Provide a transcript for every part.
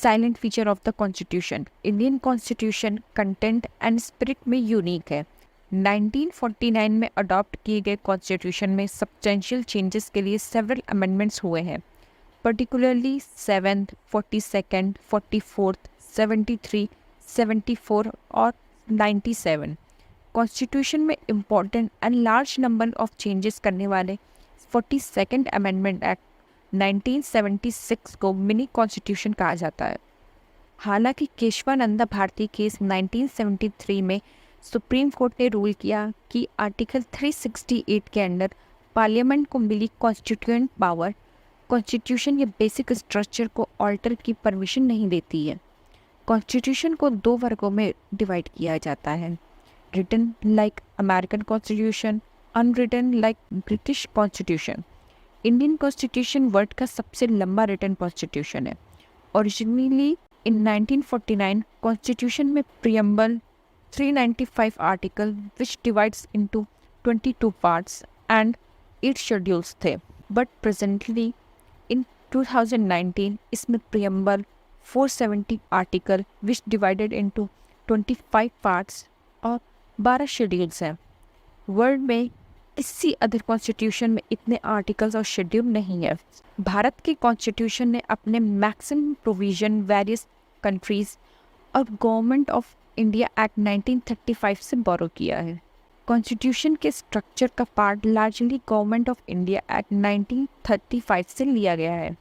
Silent feature of the constitution. Indian constitution content and spirit में unique है। 1949 में adopt किए गए कॉन्स्टिट्यूशन में सब्सटेंशियल चेंजेस के लिए सेवरल अमेंडमेंट्स हुए हैं, पर्टिकुलरली 7th, 42nd, 44th, 73, 74 और 97। कॉन्स्टिट्यूशन में important and large number of changes करने वाले 42nd अमेंडमेंट एक्ट 1976 को मिनी कॉन्स्टिट्यूशन कहा जाता है। हालांकि केशवानंदा भारती केस 1973 में सुप्रीम कोर्ट ने रूल किया कि आर्टिकल 368 के अंडर पार्लियामेंट को मिली कॉन्स्टिट्यूएंट पावर कॉन्स्टिट्यूशन या बेसिक स्ट्रक्चर को ऑल्टर की परमिशन नहीं देती है। कॉन्स्टिट्यूशन को 2 वर्गों में डिवाइड किया जाता है, written like American constitution, unwritten like British constitution. Indian constitution world का सबसे लंबा रिटन कॉन्स्टिट्यूशन है। ओरिजिनली इन 1949 कॉन्स्टिट्यूशन में preamble 395 article which divides into 22 parts and 8 schedules थे, बट प्रेजेंटली इन 2019 इसमें preamble 470 article which divided into 25 parts और 12 schedules हैं। World में किसी अदर कॉन्स्टिट्यूशन में इतने आर्टिकल्स और शेड्यूल नहीं है। भारत के कॉन्स्टिट्यूशन ने अपने मैक्सिमम प्रोविजन वेरियस कंट्रीज और गवर्नमेंट ऑफ इंडिया एक्ट 1935 से बोरो किया है। कॉन्स्टिट्यूशन के स्ट्रक्चर का part largely government of India act 1935 से लिया गया है।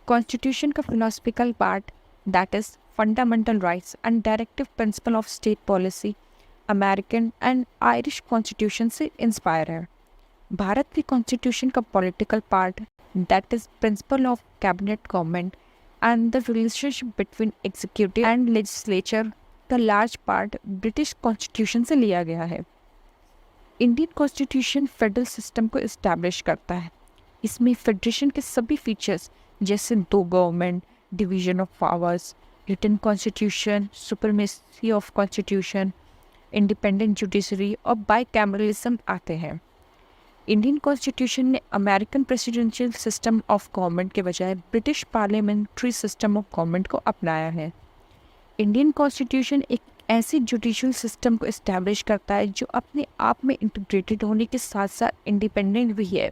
कॉन्स्टिट्यूशन का philosophical part that is fundamental rights and directive principle of state policy American and Irish constitution से इंस्पायर है। भारत के कॉन्स्टिट्यूशन का political part that is principle of cabinet government and the relationship between executive and legislature का large part British constitution से लिया गया है। Indian constitution federal system को इस्टेब्लिश करता है। इसमें फेडरेशन के सभी फीचर्स जैसे 2 government, division of powers, written constitution, supremacy of constitution, independent judiciary और बाईकैमरलिज्म आते हैं। इंडियन कॉन्स्टिट्यूशन ने American presidential system of government के बजाय British parliamentary system of government को अपनाया है। इंडियन कॉन्स्टिट्यूशन एक ऐसे जुडिशियल सिस्टम को इस्टेब्लिश करता है जो अपने आप में इंटीग्रेटेड होने के साथ साथ इंडिपेंडेंट भी है।